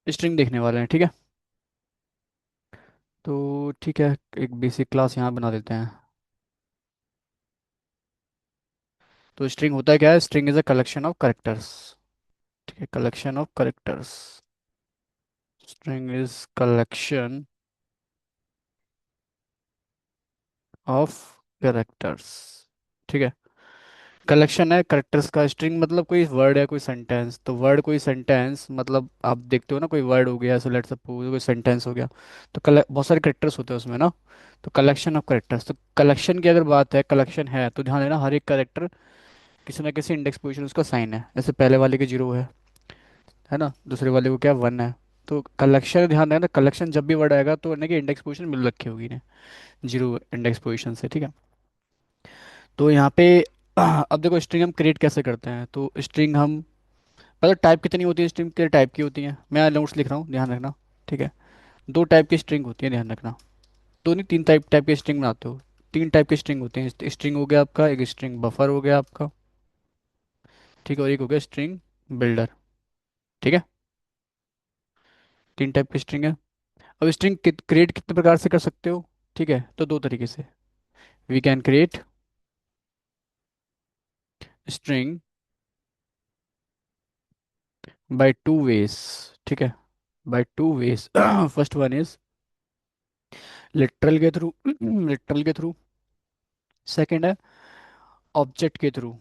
String देखने वाले हैं, ठीक है। तो ठीक है, एक बेसिक क्लास यहाँ बना देते हैं। तो स्ट्रिंग होता है क्या है? String is a collection of characters. ठीक है, collection of characters. String is collection of characters. ठीक है, कलेक्शन है करेक्टर्स का। स्ट्रिंग मतलब कोई वर्ड है, कोई सेंटेंस। तो वर्ड कोई सेंटेंस मतलब आप देखते हो ना, कोई वर्ड हो गया, सो लेट्स सपोज कोई सेंटेंस हो गया। तो बहुत सारे करेक्टर्स होते हैं उसमें ना। तो कलेक्शन ऑफ करेक्टर्स, तो कलेक्शन की अगर बात है, कलेक्शन है, तो ध्यान देना हर एक करेक्टर किसी ना किसी इंडेक्स पोजीशन उसका साइन है। जैसे पहले वाले के जीरो है ना, दूसरे वाले को क्या वन है। तो कलेक्शन ध्यान देना, कलेक्शन जब भी वर्ड आएगा तो कि इंडेक्स पोजीशन मिल रखी होगी ने, जीरो इंडेक्स पोजीशन से, ठीक है। तो यहाँ पे अब देखो स्ट्रिंग हम क्रिएट कैसे करते हैं। तो स्ट्रिंग हम पहले टाइप कितनी होती है, स्ट्रिंग कितने टाइप की होती है, मैं नोट्स लिख रहा हूँ, ध्यान रखना। ठीक है, दो टाइप की स्ट्रिंग होती है, ध्यान रखना। दो नहीं, तीन टाइप टाइप की स्ट्रिंग बनाते हो। तीन टाइप की स्ट्रिंग होती है। स्ट्रिंग हो गया आपका, एक स्ट्रिंग बफर हो गया आपका, ठीक है, और एक हो गया स्ट्रिंग बिल्डर। ठीक है, तीन टाइप की स्ट्रिंग है। अब स्ट्रिंग क्रिएट कितने प्रकार से कर सकते हो? ठीक है, तो दो तरीके से we can create string by two ways. ठीक है, by two ways first one is literal के थ्रू लिटरल के थ्रू। सेकंड है ऑब्जेक्ट के थ्रू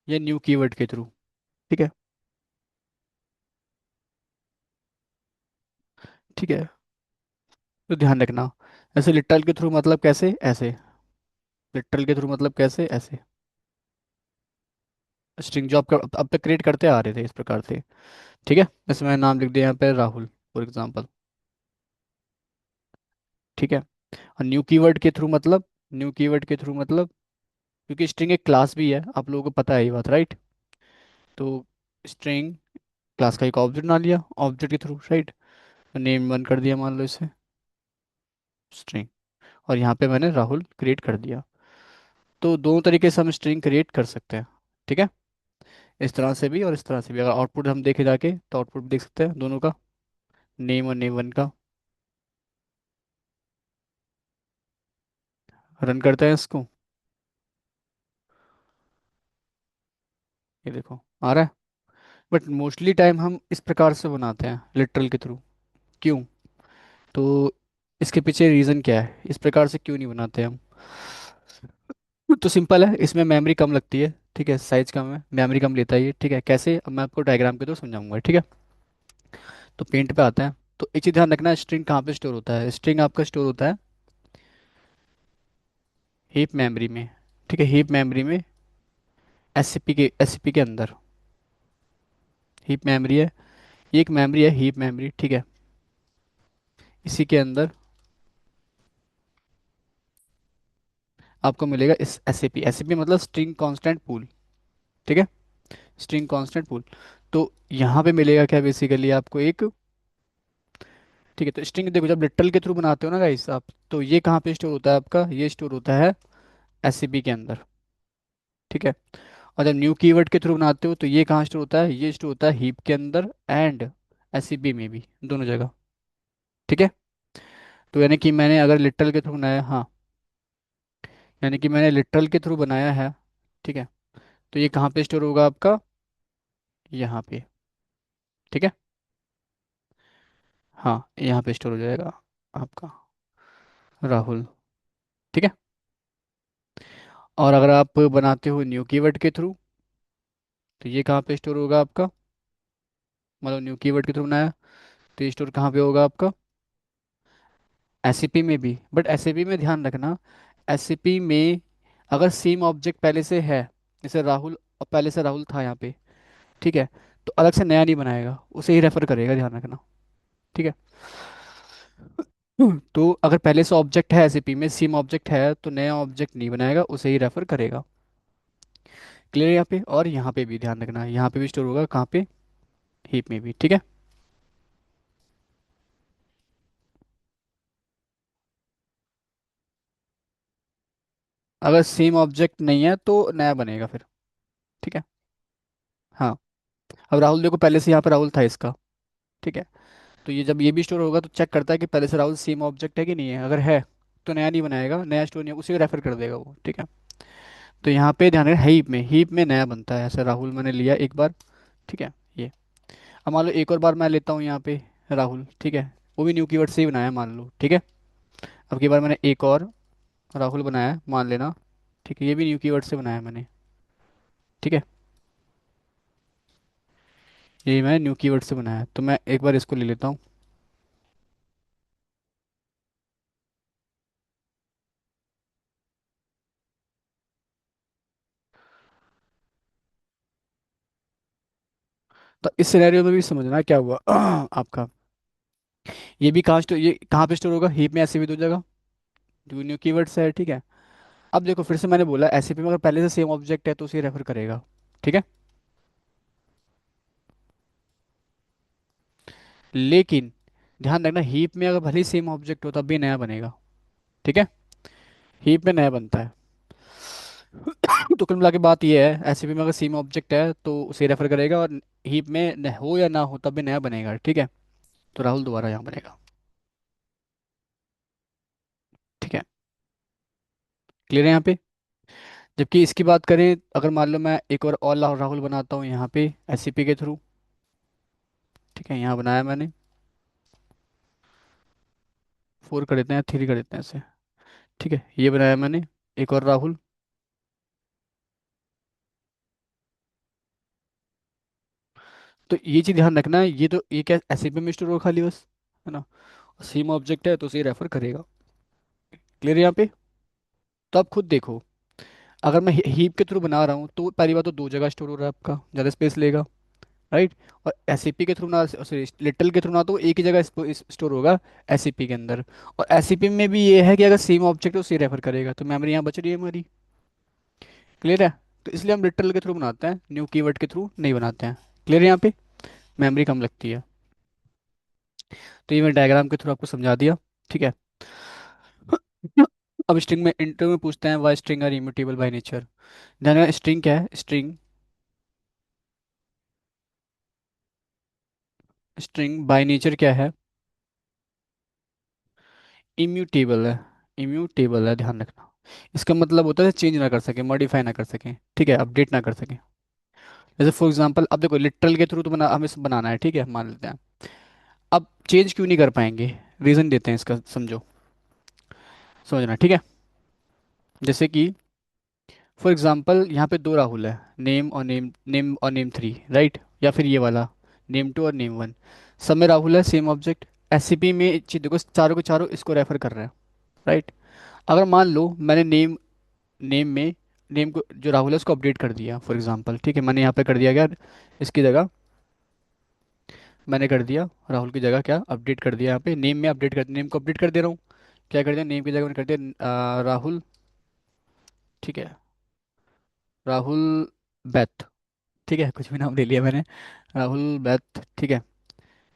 या न्यू कीवर्ड के थ्रू। ठीक है, ठीक है, तो ध्यान रखना। ऐसे लिटरल के थ्रू मतलब कैसे, ऐसे। लिटरल के थ्रू मतलब कैसे, ऐसे। स्ट्रिंग जो आपका अब तक क्रिएट करते आ रहे थे इस प्रकार से। ठीक है, जैसे मैंने नाम लिख दिया यहाँ पे राहुल, फॉर एग्जाम्पल। ठीक है, और न्यू कीवर्ड के थ्रू मतलब, न्यू कीवर्ड के थ्रू मतलब, क्योंकि स्ट्रिंग एक क्लास भी है, आप लोगों को पता है ये बात, राइट। तो स्ट्रिंग क्लास का एक ऑब्जेक्ट बना लिया ऑब्जेक्ट के थ्रू, राइट। तो नेम वन कर दिया मान लो इसे स्ट्रिंग, और यहाँ पे मैंने राहुल क्रिएट कर दिया। तो दोनों तरीके से हम स्ट्रिंग क्रिएट कर सकते हैं। ठीक है, इस तरह से भी और इस तरह से भी। अगर आउटपुट हम देखे जाके तो आउटपुट देख सकते हैं दोनों का, नेम और नेम वन का। रन करते हैं इसको, ये देखो आ रहा है। बट मोस्टली टाइम हम इस प्रकार से बनाते हैं लिटरल के थ्रू। क्यों? तो इसके पीछे रीज़न क्या है, इस प्रकार से क्यों नहीं बनाते हम? तो सिंपल है, इसमें मेमोरी कम लगती है। ठीक है, साइज कम है, मेमोरी कम लेता है ये। ठीक है, कैसे, अब मैं आपको डायग्राम के थ्रू समझाऊंगा, ठीक है। तो पेंट पे आते हैं। तो एक चीज़ ध्यान रखना, स्ट्रिंग कहाँ पे स्टोर होता है? स्ट्रिंग आपका स्टोर होता है हीप मेमोरी में। ठीक है, हीप मेमोरी में, एससीपी के अंदर हीप मेमोरी है। ये एक मेमोरी है हीप मेमोरी, ठीक है। इसी के अंदर आपको मिलेगा इस एससीपी। एससीपी मतलब स्ट्रिंग कांस्टेंट पूल। ठीक है, स्ट्रिंग कांस्टेंट पूल। तो यहाँ पे मिलेगा क्या बेसिकली आपको एक, ठीक है। तो स्ट्रिंग देखो, जब लिटरल के थ्रू बनाते हो ना गाइस आप, तो ये कहाँ पे स्टोर होता है आपका? ये स्टोर होता है एससीपी के अंदर। ठीक है, और जब न्यू कीवर्ड के थ्रू बनाते हो तो ये कहाँ स्टोर होता है? ये स्टोर होता है हीप के अंदर एंड एससीपी में भी, दोनों जगह। ठीक है, तो यानी कि मैंने अगर लिटरल के थ्रू बनाया, हाँ, यानी कि मैंने लिटरल के थ्रू बनाया है, ठीक है, तो ये कहाँ पे स्टोर होगा आपका? यहाँ पे। ठीक है, हाँ, यहाँ पे स्टोर हो जाएगा आपका राहुल। ठीक है, और अगर आप बनाते हो न्यू कीवर्ड के थ्रू, तो ये कहाँ पे स्टोर होगा आपका? मतलब न्यू कीवर्ड के थ्रू बनाया, तो ये स्टोर कहाँ पे होगा आपका? एससीपी में भी। बट एससीपी में ध्यान रखना, एससीपी में अगर सेम ऑब्जेक्ट पहले से है, जैसे राहुल, और पहले से राहुल था यहाँ पे, ठीक है, तो अलग से नया नहीं बनाएगा, उसे ही रेफर करेगा, ध्यान रखना। ठीक है, तो अगर पहले से ऑब्जेक्ट है एससीपी में, सेम ऑब्जेक्ट है, तो नया ऑब्जेक्ट नहीं बनाएगा, उसे ही रेफर करेगा। क्लियर यहाँ पे? और यहाँ पे भी ध्यान रखना, यहाँ पे भी स्टोर होगा कहाँ पे? हीप में भी। ठीक है, अगर सेम ऑब्जेक्ट नहीं है तो नया बनेगा फिर। ठीक है, हाँ। अब राहुल देखो, पहले से यहाँ पे राहुल था इसका, ठीक है, तो ये जब ये भी स्टोर होगा तो चेक करता है कि पहले से राहुल सेम ऑब्जेक्ट है कि नहीं है, अगर है तो नया नहीं बनाएगा, नया स्टोर नहीं होगा, उसी को रेफर कर देगा वो, ठीक है। तो यहाँ पे ध्यान रखना, हीप में नया बनता है, ऐसे राहुल मैंने लिया एक बार, ठीक है ये। अब मान लो एक और बार मैं लेता हूँ यहाँ पे राहुल, ठीक है, वो भी न्यू कीवर्ड से ही बनाया मान लो, ठीक है। अब की बार मैंने एक और राहुल बनाया मान लेना, ठीक है, ये भी न्यू कीवर्ड से बनाया मैंने, ठीक है, ये मैं न्यू कीवर्ड से बनाया, तो मैं एक बार इसको ले लेता हूँ। तो इस सिनेरियो में भी समझना क्या हुआ आपका। ये भी कहाँ स्टोर, ये कहाँ पे स्टोर होगा, हीप में, ऐसे भी दो जगह, जो न्यू कीवर्ड्स है, ठीक है। अब देखो फिर से मैंने बोला एससीपी में अगर पहले से सेम ऑब्जेक्ट है तो उसे रेफर करेगा, ठीक है। लेकिन ध्यान रखना, हीप में अगर भले ही सेम ऑब्जेक्ट हो तब भी नया बनेगा, ठीक है, हीप में नया बनता है। तो कुल मिला के बात ये है, एससीपी में अगर सेम ऑब्जेक्ट है तो उसे रेफर करेगा, और हीप में हो या ना हो तब भी नया बनेगा, ठीक है। तो राहुल दोबारा यहाँ बनेगा, ठीक है, क्लियर है यहाँ पे। जबकि इसकी बात करें, अगर मान लो मैं एक और राहुल बनाता हूँ यहाँ पे एससीपी के थ्रू, ठीक है, यहाँ बनाया मैंने, 4 कर देते हैं, 3 कर देते हैं ऐसे, ठीक है, ये बनाया मैंने एक और राहुल। तो ये चीज़ ध्यान रखना है, ये तो ये क्या एससीपी में स्टोर होगा खाली बस, है ना, सेम ऑब्जेक्ट है तो उसे रेफर करेगा, क्लियर है यहाँ पे। तो आप खुद देखो, अगर मैं हीप के थ्रू बना रहा हूँ तो पहली बात तो दो जगह स्टोर हो रहा है आपका, ज़्यादा स्पेस लेगा, राइट। और एससीपी के थ्रू ना, सॉरी लिटल के थ्रू ना, तो एक ही जगह स्टोर होगा एससीपी के अंदर। और एससीपी में भी ये है कि अगर सेम ऑब्जेक्ट है उसे रेफर करेगा, तो मेमोरी यहाँ बच रही है हमारी, क्लियर है। तो इसलिए हम लिटरल के थ्रू बनाते हैं, न्यू कीवर्ड के थ्रू नहीं बनाते हैं, क्लियर है यहाँ पे, मेमोरी कम लगती है। तो ये मैं डायग्राम के थ्रू आपको समझा दिया, ठीक है। अब स्ट्रिंग में, इंटरव्यू में पूछते हैं why string are immutable by nature. ध्यान रखना, स्ट्रिंग क्या है, स्ट्रिंग, स्ट्रिंग बाय नेचर क्या है, इम्यूटेबल है, इम्यूटेबल है, ध्यान रखना। इसका मतलब होता है चेंज ना कर सके, मॉडिफाई ना कर सके, ठीक है, अपडेट ना कर सके। जैसे फॉर एग्जांपल अब देखो लिटरल के थ्रू तो हमें बनाना है, ठीक है, मान लेते हैं। अब चेंज क्यों नहीं कर पाएंगे, रीज़न देते हैं इसका, समझो, समझना, ठीक है। जैसे कि फॉर एग्जांपल यहाँ पे दो राहुल है, नेम और नेम 3, राइट, या फिर ये वाला नेम 2 और नेम 1, सब में राहुल है, सेम ऑब्जेक्ट। एससीपी में एक चीज़ देखो, चारों के चारों इसको रेफर कर रहे हैं, राइट। अगर मान लो मैंने नेम में नेम को, जो राहुल है उसको अपडेट कर दिया फॉर एग्जांपल, ठीक है, मैंने यहाँ पे कर दिया क्या, इसकी जगह मैंने कर दिया राहुल की जगह क्या, अपडेट कर दिया, यहाँ पे नेम में अपडेट कर, नेम को अपडेट कर दे रहा हूँ, क्या कर दिया, नेम की जगह मैंने कर दिया राहुल, ठीक है, राहुल बैथ, ठीक है, कुछ भी नाम ले लिया मैंने, राहुल बैथ, ठीक है।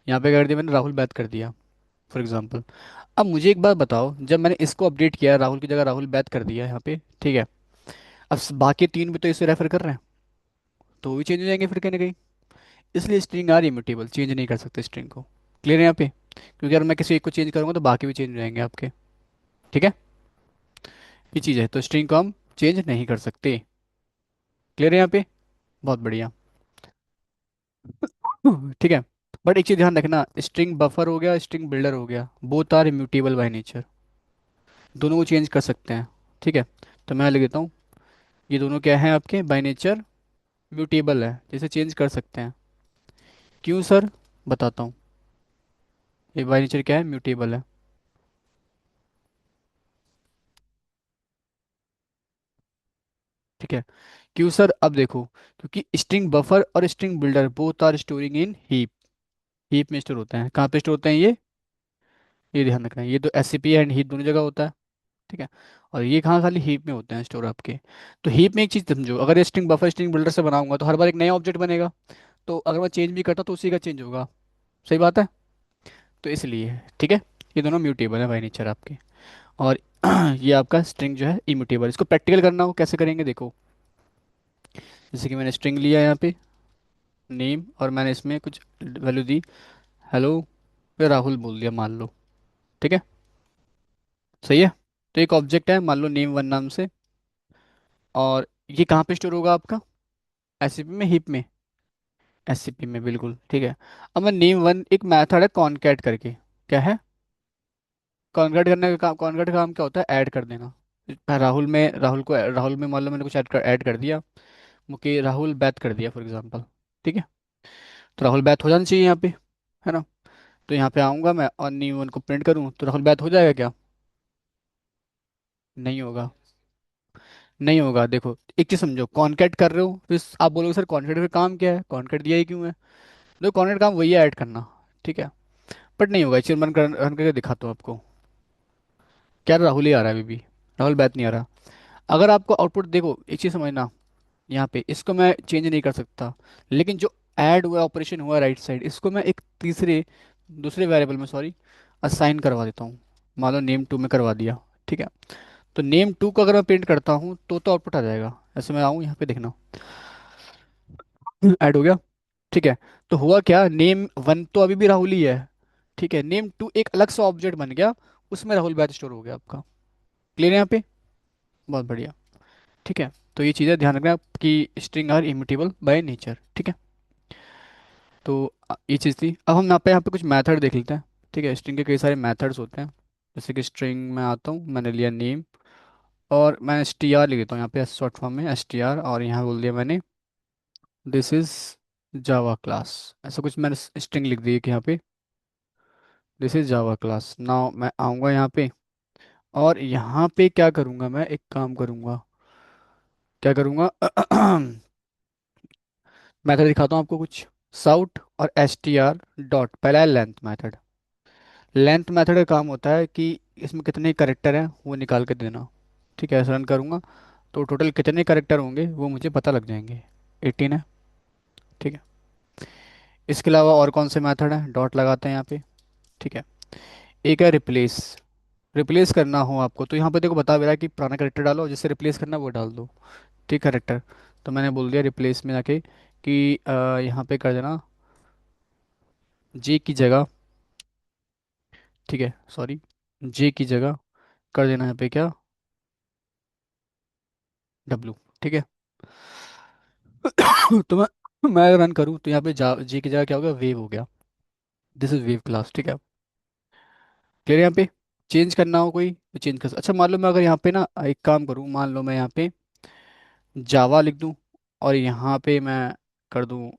यहाँ पे कर दिया मैंने, राहुल बैथ कर दिया फॉर एग्जांपल। अब मुझे एक बात बताओ, जब मैंने इसको अपडेट किया, राहुल की जगह राहुल बैथ कर दिया यहाँ पे, ठीक है, अब बाकी तीन भी तो इसे रेफर कर रहे हैं, तो वो भी चेंज हो जाएंगे फिर कहीं ना कहीं। इसलिए स्ट्रिंग आर इम्यूटेबल, चेंज नहीं कर सकते स्ट्रिंग को, क्लियर है यहाँ पे। क्योंकि अगर मैं किसी एक को चेंज करूंगा तो बाकी भी चेंज हो जाएंगे आपके, ठीक है, ये चीज़ है, तो स्ट्रिंग को हम चेंज नहीं कर सकते, क्लियर है यहाँ पे, बहुत बढ़िया। ठीक है। बट एक चीज़ ध्यान रखना, स्ट्रिंग बफर हो गया, स्ट्रिंग बिल्डर हो गया, both are immutable by nature, दोनों को चेंज कर सकते हैं, ठीक है। तो मैं लिख देता हूँ, ये दोनों क्या है आपके, बाय नेचर म्यूटेबल है, जैसे चेंज कर सकते हैं। क्यों सर, बताता हूँ, ये बाय नेचर क्या है, म्यूटेबल है, ठीक है। क्यों सर, अब देखो, क्योंकि स्ट्रिंग बफर और string builder both are storing in heap, heap में स्टोर होते हैं, कहाँ पे स्टोर होते हैं ये ध्यान रखना है, ये तो एससीपी एंड हीप दोनों जगह होता है, ठीक है। और ये कहाँ, खाली हीप में होते हैं स्टोर आपके। तो हीप में एक चीज़ समझो, अगर ये स्ट्रिंग बफर स्ट्रिंग बिल्डर से बनाऊंगा तो हर बार एक नया ऑब्जेक्ट बनेगा, तो अगर मैं चेंज भी करता तो उसी का चेंज होगा, सही बात है। तो इसलिए, ठीक है, ये दोनों म्यूटेबल है बाय नेचर आपके। और ये आपका स्ट्रिंग जो है इम्यूटेबल, इसको प्रैक्टिकल करना हो कैसे करेंगे देखो। जैसे कि मैंने स्ट्रिंग लिया यहाँ पे नेम, और मैंने इसमें कुछ वैल्यू दी, हेलो फिर राहुल बोल दिया मान लो। ठीक है, सही है। तो एक ऑब्जेक्ट है मान लो नेम वन नाम से, और ये कहाँ पे स्टोर होगा आपका? एससीपी में, हीप में? एससीपी में, बिल्कुल ठीक है। अब मैं नेम वन, एक मेथड है कॉनकैट करके। क्या है? कॉनकैट करने का काम, कॉनकैट का काम क्या होता है? ऐड कर देना। राहुल में मान लो मैंने कुछ ऐड कर दिया, मुझे राहुल बैत कर दिया फॉर एग्जांपल। ठीक है, तो राहुल बैत हो जाना चाहिए यहाँ पे, है ना? तो यहाँ पे आऊँगा मैं और न्यू वन को प्रिंट करूँ तो राहुल बैत हो जाएगा क्या? नहीं होगा। नहीं होगा, देखो एक चीज़ समझो, कॉनकैट कर रहे हो, फिर आप बोलोगे सर कॉनकैट का काम क्या है, कॉनकैट दिया ही क्यों है? देखो कॉनकैट काम वही है, ऐड करना। ठीक है, बट नहीं होगा, चलिए रन करके दिखाता हूँ आपको। क्या राहुल ही आ रहा है अभी भी, राहुल बैत नहीं आ रहा। अगर आपको आउटपुट देखो, एक चीज़ समझना, यहाँ पे इसको मैं चेंज नहीं कर सकता, लेकिन जो ऐड हुआ ऑपरेशन हुआ राइट साइड, इसको मैं एक तीसरे दूसरे वेरिएबल में, सॉरी, असाइन करवा देता हूँ। मान लो नेम टू में करवा दिया। ठीक है, तो नेम टू को अगर मैं प्रिंट करता हूँ तो आउटपुट आ जाएगा। ऐसे मैं आऊँ यहाँ पे देखना, ऐड हो गया। ठीक है, तो हुआ क्या, नेम वन तो अभी भी राहुल ही है। ठीक है, नेम टू एक अलग सा ऑब्जेक्ट बन गया, उसमें राहुल बैच स्टोर हो गया आपका। क्लियर है यहाँ पे? बहुत बढ़िया। ठीक है, तो ये चीज़ें ध्यान रखना कि string are immutable by nature. ठीक है, तो ये चीज़ थी। अब हम यहाँ पे कुछ मेथड देख लेते हैं। ठीक है, स्ट्रिंग के कई सारे मेथड्स होते हैं। जैसे कि स्ट्रिंग में आता हूँ, मैंने लिया नेम, और मैं एस टी आर लिख देता हूँ यहाँ पे शॉर्ट फॉर्म में एस टी आर, और यहाँ बोल दिया मैंने दिस इज जावा क्लास। ऐसा कुछ मैंने स्ट्रिंग लिख दी है कि यहाँ पे this is Java class. Now मैं आऊँगा यहाँ पे, और यहाँ पे क्या करूँगा, मैं एक काम करूँगा, क्या करूँगा मेथड दिखाता हूँ आपको कुछ। साउट और एस टी आर डॉट, पहला है लेंथ मेथड। लेंथ मेथड का काम होता है कि इसमें कितने करेक्टर हैं वो निकाल के देना। ठीक है, ऐसा रन करूँगा तो टोटल कितने करेक्टर होंगे वो मुझे पता लग जाएंगे। 18 है। ठीक है, इसके अलावा और कौन से मेथड हैं, डॉट लगाते हैं यहाँ पे। ठीक है, एक है रिप्लेस। रिप्लेस करना हो आपको तो यहाँ पे देखो बता भी रहा है कि पुराना करेक्टर डालो, जिससे रिप्लेस करना है वो डाल दो। ठीक, करेक्टर। तो मैंने बोल दिया रिप्लेस में जाके कि यहाँ पे कर देना जे की जगह, ठीक है सॉरी, जे की जगह कर देना यहाँ पे क्या, डब्लू। ठीक है, तो मैं रन करूँ तो यहाँ पे जा जे की जगह क्या हो गया, वेव हो गया। This is wave class. ठीक है, क्लियर? यहाँ पे चेंज करना हो कोई तो चेंज कर अच्छा मान लो मैं अगर यहाँ पे ना एक काम करूँ, मान लो मैं यहाँ पे जावा लिख दूँ, और यहाँ पे मैं कर दूँ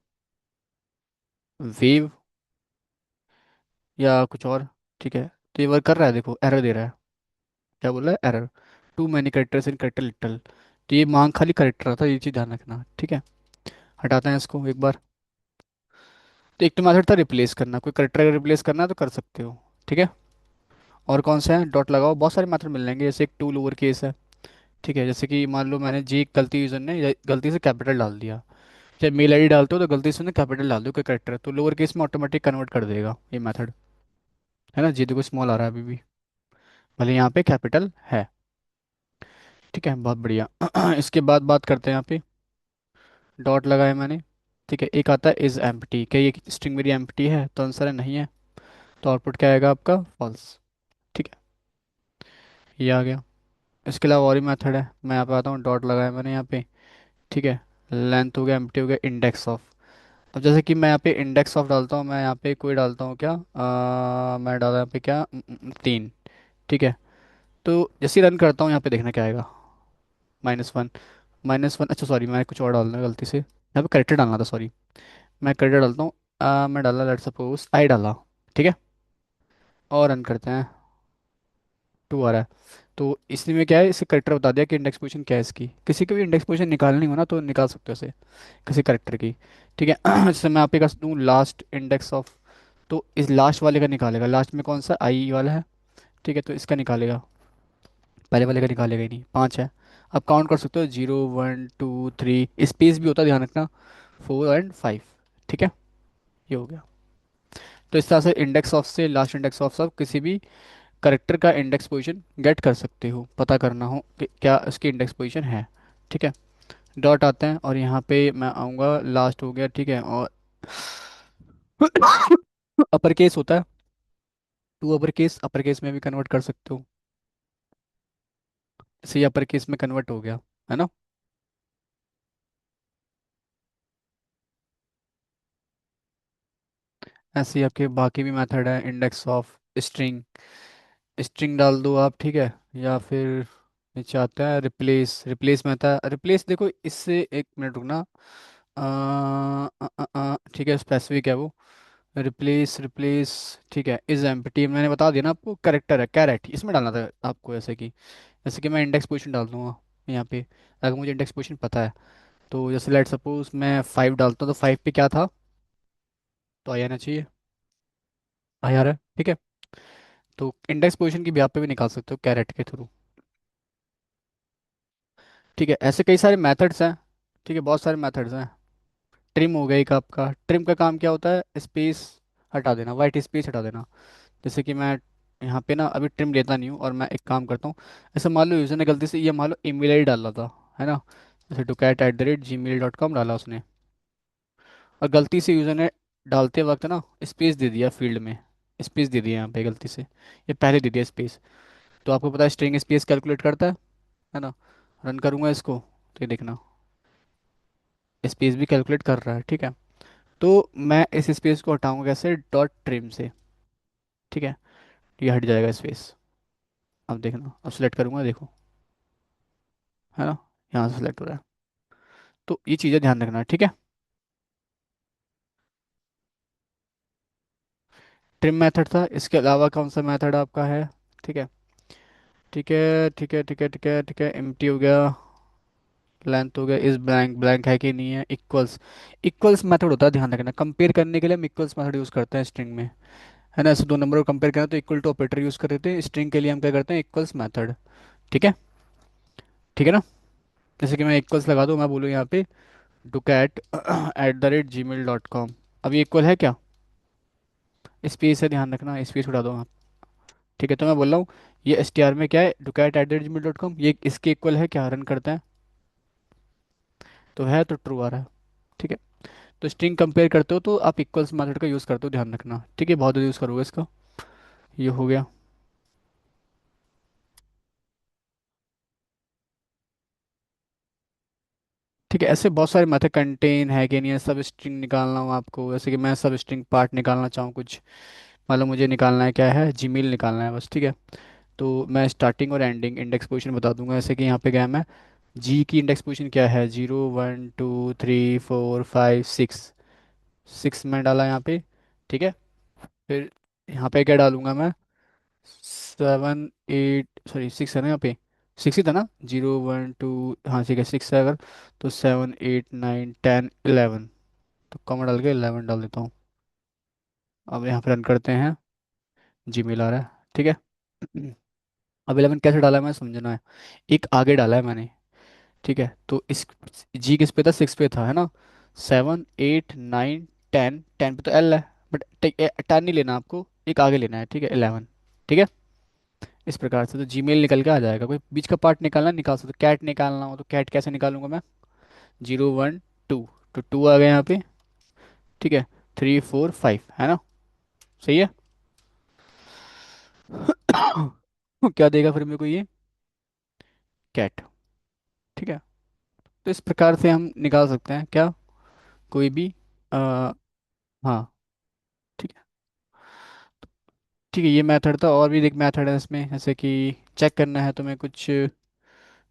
वेव या कुछ और। ठीक है, तो ये वर्क कर रहा है, देखो एरर दे रहा है। क्या बोल रहा है, error, too many characters in character literal. तो ये मांग खाली करेक्टर था, ये चीज़ ध्यान रखना। ठीक है, हटाते हैं इसको एक बार। तो एक तो मेथड था रिप्लेस करना, कोई करेक्टर अगर रिप्लेस करना है तो कर सकते हो। ठीक है, और कौन सा है, डॉट लगाओ, बहुत सारे मेथड मिल जाएंगे, जैसे एक टू लोअर केस है। ठीक है, जैसे कि मान लो मैंने जी गलती यूजर ने गलती से कैपिटल डाल दिया, जब मेल आईडी डालते हो तो गलती से उसने कैपिटल डाल दो कोई करेक्टर, तो लोअर केस में ऑटोमेटिक कन्वर्ट कर देगा ये मेथड। है ना, जी देखो स्मॉल आ रहा है अभी भी, भले यहाँ पे कैपिटल है। ठीक है, बहुत बढ़िया। इसके बाद बात करते हैं यहाँ पे, डॉट लगाया मैंने। ठीक है, एक आता है इज एम्प्टी, क्या ये स्ट्रिंग मेरी एम्प्टी है? तो आंसर है नहीं है, तो आउटपुट क्या आएगा आपका, फॉल्स। ठीक है, ये आ गया। इसके अलावा और ही मेथड है, मैं यहाँ पे आता हूँ, डॉट लगाया मैंने यहाँ पे। ठीक है, लेंथ हो गया, एम्प्टी हो गया, इंडेक्स ऑफ। अब जैसे कि मैं यहाँ पे इंडेक्स ऑफ डालता हूँ, मैं यहाँ पे कोई डालता हूँ क्या, मैं डाला यहाँ पे क्या, 3। ठीक है, तो जैसे ही रन करता हूँ यहाँ पे देखना क्या आएगा, -1। -1, अच्छा सॉरी मैं कुछ और डालना है गलती से, यहाँ पे करेक्टर डालना था, सॉरी। मैं करेक्टर डालता हूँ, मैं डाला लेट सपोज आई डाला। ठीक है, और रन करते हैं, 2 आ रहा है। तो इसमें क्या है, इसे करेक्टर बता दिया कि इंडेक्स पोजीशन क्या है इसकी, किसी को भी इंडेक्स पोजीशन निकालनी हो ना तो निकाल सकते हो इसे, किसी करेक्टर की। ठीक है, जैसे मैं आपके पास दूँ लास्ट इंडेक्स ऑफ, तो इस लास्ट वाले का निकालेगा, लास्ट में कौन सा आई वाला है। ठीक है, तो इसका निकालेगा, पहले वाले का निकालेगा ही नहीं, 5 है। अब काउंट कर सकते हो, 0 1 2 3, स्पेस भी होता है ध्यान रखना, 4 और 5। ठीक है, ये हो गया। तो इस तरह से इंडेक्स ऑफ से लास्ट इंडेक्स ऑफ सब किसी भी करेक्टर का इंडेक्स पोजीशन गेट कर सकते हो, पता करना हो कि क्या इसकी इंडेक्स पोजीशन है। ठीक है, डॉट आते हैं और यहाँ पे मैं आऊँगा, लास्ट हो गया। ठीक है, और अपर केस होता है, टू अपर केस में भी कन्वर्ट कर सकते हो। जैसे ये अपर केस में कन्वर्ट हो गया, है ना। ऐसे ही आपके बाकी भी मेथड है, इंडेक्स ऑफ स्ट्रिंग, स्ट्रिंग डाल दो आप, ठीक है। या फिर नीचे आता है रिप्लेस, रिप्लेस में आता है रिप्लेस, देखो इससे एक मिनट रुकना। ठीक है, स्पेसिफिक है वो। रिप्लेस, रिप्लेस, ठीक है, इज एम्प्टी मैंने बता दिया ना आपको, करेक्टर है कैरेट, इसमें डालना था आपको। जैसे कि मैं इंडेक्स पोजीशन डाल दूंगा यहाँ पे, अगर मुझे इंडेक्स पोजीशन पता है। तो जैसे लेट सपोज मैं 5 डालता हूँ, तो 5 पे क्या था, तो आई आना चाहिए, आई आ रहा है, ठीक है। तो इंडेक्स पोजीशन की भी आप पे भी निकाल सकते हो कैरेट के थ्रू। ठीक है, ऐसे कई सारे मेथड्स हैं। ठीक है, बहुत सारे मेथड्स हैं। ट्रिम हो गया एक आपका, ट्रिम का काम क्या होता है, स्पेस हटा देना, वाइट स्पेस हटा देना। जैसे कि मैं यहाँ पे ना अभी ट्रिम लेता नहीं हूँ, और मैं एक काम करता हूँ। ऐसे मान लो यूज़र ने गलती से ये मान लो ईमेल आई डाला था, है ना। जैसे ducat@gmail.com डाला उसने, और गलती से यूज़र ने डालते वक्त ना स्पेस दे दिया फील्ड में, स्पेस दे दिया यहाँ पे गलती से, ये पहले दे दिया स्पेस। तो आपको पता है स्ट्रिंग स्पेस कैलकुलेट करता है ना। रन करूँगा इसको, तो ये देखना स्पेस भी कैलकुलेट कर रहा है, ठीक है। तो मैं इस स्पेस को हटाऊंगा कैसे, डॉट ट्रिम से, ठीक है। ये हट जाएगा स्पेस। अब देखना, अब सेलेक्ट करूंगा, देखो, है ना, यहाँ से सेलेक्ट हो रहा है। तो ये चीज़ें ध्यान रखना, ठीक है। ट्रिम मेथड था, इसके अलावा कौन सा मेथड आपका है, ठीक है। ठीक है, ठीक है, ठीक है, ठीक है, ठीक है, एम्प्टी हो गया, लेंथ हो गया, इस ब्लैंक, ब्लैंक है कि नहीं है, इक्वल्स, इक्वल्स मेथड होता है, ध्यान रखना, कंपेयर करने के लिए हम इक्वल्स मेथड यूज़ करते हैं स्ट्रिंग में, है ना। ऐसे दो नंबर को कंपेयर करें तो इक्वल टू ऑपरेटर यूज़ कर देते हैं, स्ट्रिंग के लिए हम क्या करते हैं, इक्वल्स मेथड, ठीक है। ठीक है ना। जैसे कि मैं इक्वल्स लगा दूँ, मैं बोलूँ यहाँ पे ducat@gmail.com, अब ये इक्वल है क्या, स्पेस है, ध्यान रखना स्पेस उठा दो आप, ठीक है। तो मैं बोल रहा हूँ ये एस टी आर में क्या है, ducat@gmail.com, ये इसके इक्वल है क्या, रन करते हैं, तो है, तो ट्रू आ रहा है, ठीक है। तो स्ट्रिंग कंपेयर करते हो तो आप इक्वल्स मेथड का यूज़ करते हो, ध्यान रखना, ठीक है, बहुत यूज़ करोगे इसका। ये हो गया। ठीक है, ऐसे बहुत सारे मेथड, कंटेन है कि नहीं है, सब स्ट्रिंग निकालना हो आपको, जैसे कि मैं सब स्ट्रिंग पार्ट निकालना चाहूँ कुछ, मतलब मुझे निकालना है क्या है, जीमेल निकालना है बस, ठीक है। तो मैं स्टार्टिंग और एंडिंग इंडेक्स पोजीशन बता दूंगा, जैसे कि यहाँ पे गया मैं, जी की इंडेक्स पोजीशन क्या है, 0 1 2 3 4 5 6, 6 में डाला यहाँ पे, ठीक है। फिर यहाँ पे क्या डालूंगा मैं, 7 8, सॉरी 6 है ना यहाँ पे, 6 ही था ना, 0 1 2, हाँ ठीक है 6 है अगर, तो 7 8 9 10 11, तो कॉमा डाल के 11 डाल देता हूँ। अब यहाँ पे रन करते हैं, जीमेल आ रहा है, ठीक है। अब 11 कैसे डाला है मैं समझना है, एक आगे डाला है मैंने, ठीक है। तो इस जी किस पे था, 6 पे था, है ना। 7 8 9 10, 10 पे तो एल है, बट 10 नहीं लेना आपको, एक आगे लेना है, ठीक है, 11, ठीक है। इस प्रकार से तो जीमेल निकल के आ जाएगा, कोई बीच का पार्ट निकालना निकाल सकते, कैट निकालना हो तो कैट कैसे निकालूंगा मैं, 0 1 2, तो 2 आ गए यहाँ पे, ठीक है। 3 4 5, है ना, सही है। क्या देगा फिर मेरे को ये, कैट, ठीक है। तो इस प्रकार से हम निकाल सकते हैं क्या, कोई भी आ, हाँ, ठीक है। ठीक है, ये मेथड था, और भी एक मेथड है इसमें, जैसे कि चेक करना है तुम्हें कुछ,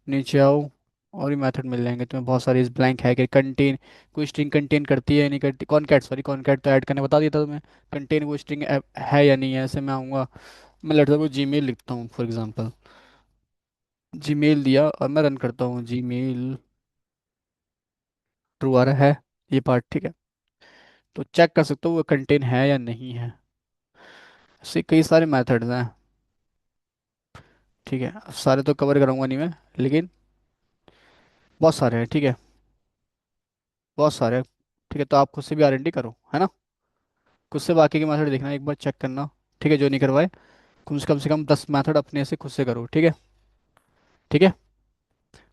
नीचे आओ, और भी मेथड मिल जाएंगे तुम्हें बहुत सारे, इस ब्लैंक है कि कंटेन, कोई स्ट्रिंग कंटेन करती है या नहीं करती, कॉनकैट, सॉरी कॉनकैट तो ऐड करने बता दिया था तुम्हें, कंटेन वो स्ट्रिंग है या नहीं है, ऐसे मैं आऊँगा, मैं लेटर को जीमेल लिखता हूँ फॉर एग्जांपल, जीमेल दिया और मैं रन करता हूँ, जीमेल, ट्रू आ रहा है ये पार्ट, ठीक है। तो चेक कर सकते हो वो कंटेन है या नहीं है, ऐसे कई सारे मेथड्स हैं, ठीक है। अब सारे तो कवर करूँगा नहीं मैं, लेकिन बहुत सारे हैं, ठीक है, बहुत सारे हैं। ठीक है, तो आप खुद से भी R&D करो, है ना, खुद से बाकी के मेथड देखना, एक बार चेक करना, ठीक है, जो नहीं करवाए, कम से कम 10 मेथड अपने से खुद से करो, ठीक है। ठीक है,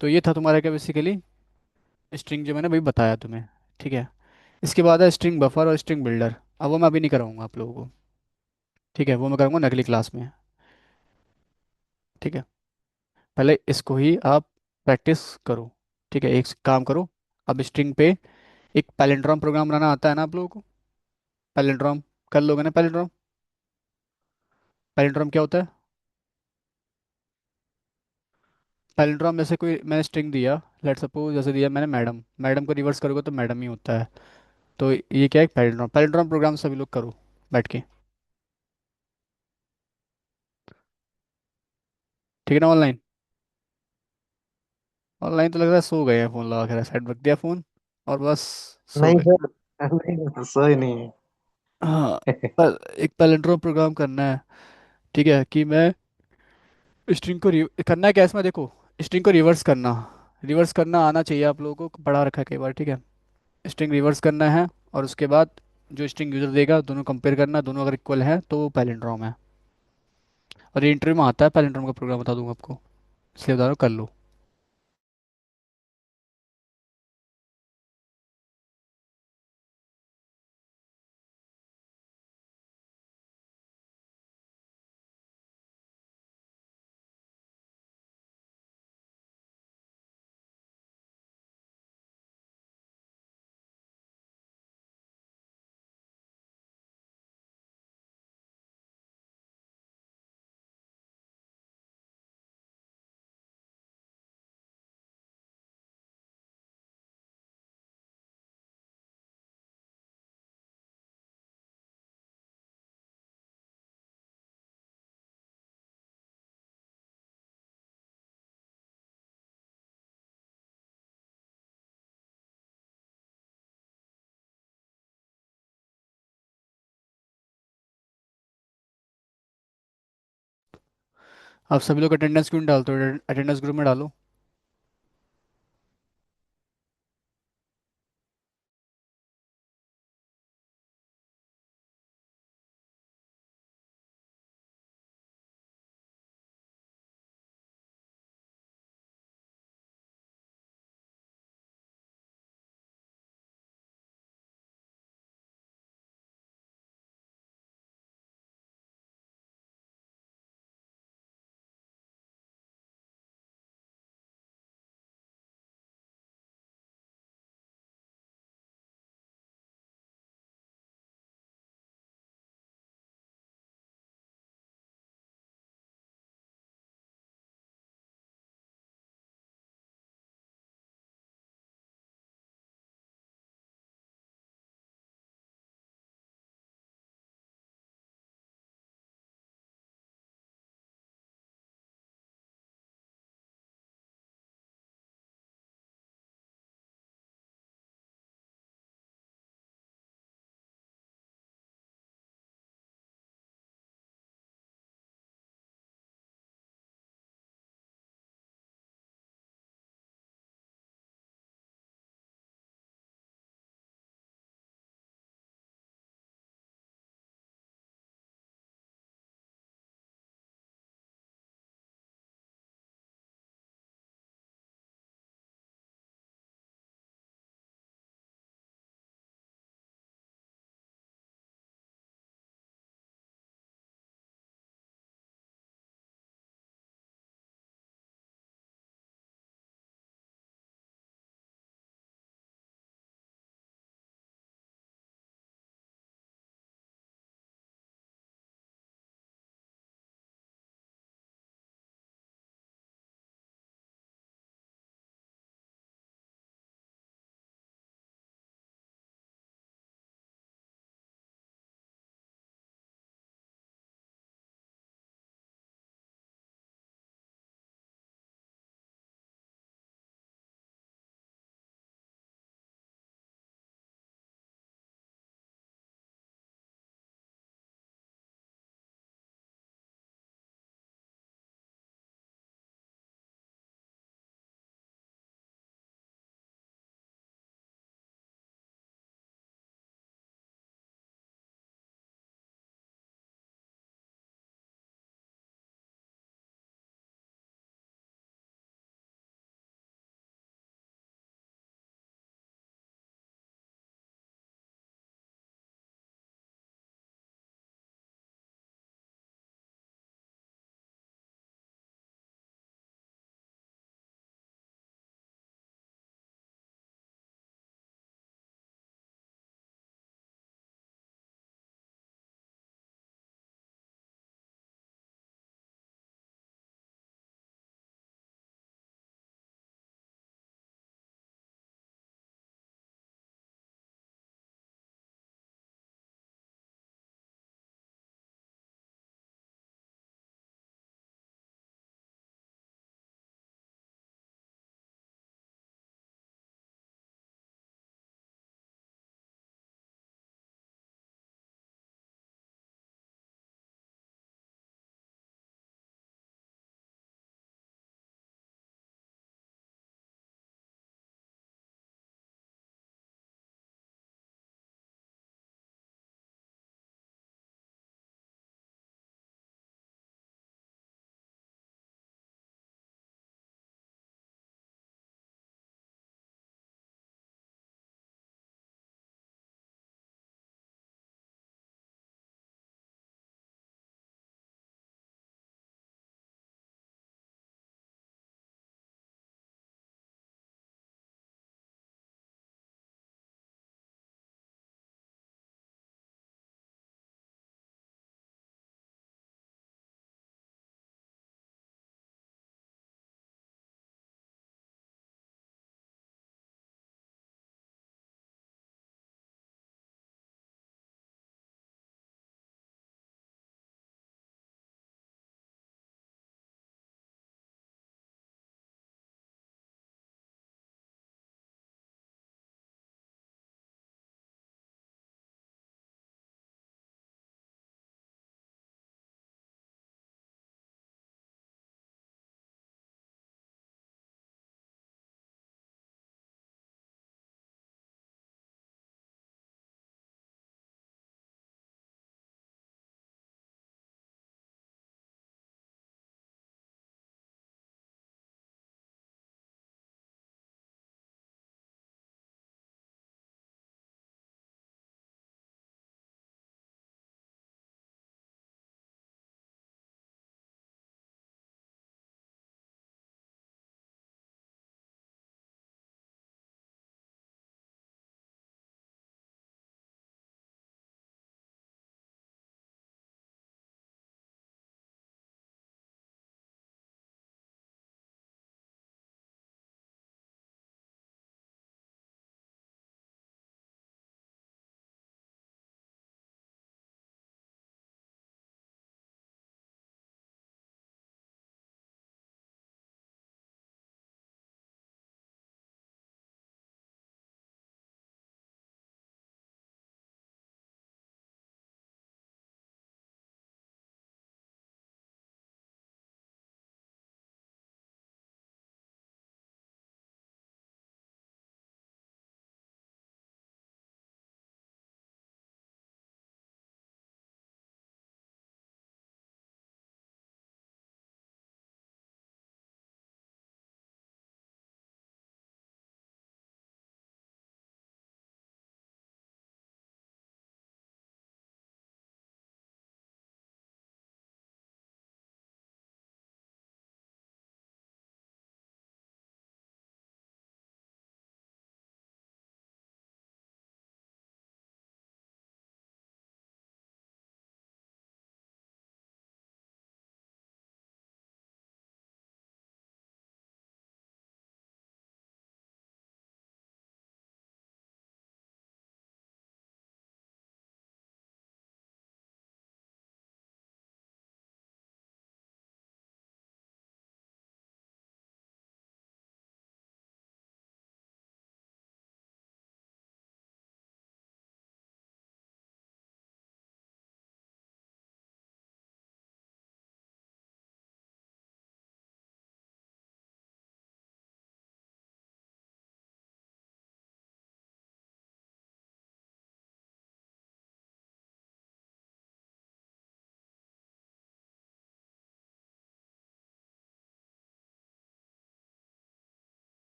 तो ये था तुम्हारा क्या बेसिकली, स्ट्रिंग जो मैंने अभी बताया तुम्हें, ठीक है। इसके बाद है स्ट्रिंग बफर और स्ट्रिंग बिल्डर, अब वो मैं अभी नहीं कराऊंगा आप लोगों को। ठीक है, वो मैं करूँगा अगली क्लास में। ठीक है, पहले इसको ही आप प्रैक्टिस करो। ठीक है, एक काम करो, अब स्ट्रिंग पे एक पैलिंड्रोम प्रोग्राम बनाना आता है ना आप लोगों को? पैलिंड्रोम कर लोगे ना पैलिंड्रोम? पैलिंड्रोम क्या होता है? पैलिंड्रोम जैसे कोई मैंने स्ट्रिंग दिया, लेट सपोज जैसे दिया मैंने मैडम, मैडम को रिवर्स करोगे तो मैडम ही होता है। तो ये क्या है? पैलिंड्रोम। पैलिंड्रोम प्रोग्राम सभी लोग करो बैठ के। ठीक है ना? ऑनलाइन, ऑनलाइन तो लग रहा है सो गए हैं, फ़ोन लगा कर साइड रख दिया फ़ोन और बस सो नहीं गए। सर, नहीं सोए नहीं हाँ, है। पर एक पैलिंड्रोम प्रोग्राम करना है। ठीक है, कि मैं स्ट्रिंग को करना है क्या इसमें? देखो, स्ट्रिंग को रिवर्स करना, रिवर्स करना आना चाहिए आप लोगों को, पढ़ा रखा है कई बार। ठीक है, स्ट्रिंग रिवर्स करना है और उसके बाद जो स्ट्रिंग यूज़र देगा दोनों कंपेयर करना, दोनों अगर इक्वल है तो वो पैलिंड्रोम है। और ये इंटरव्यू में आता है, पैलिंड्रोम का प्रोग्राम बता दूंगा आपको, इसलिए बता रहा हूँ कर लो। आप सभी लोग अटेंडेंस क्यों नहीं डालते हो? अटेंडेंस ग्रुप में डालो।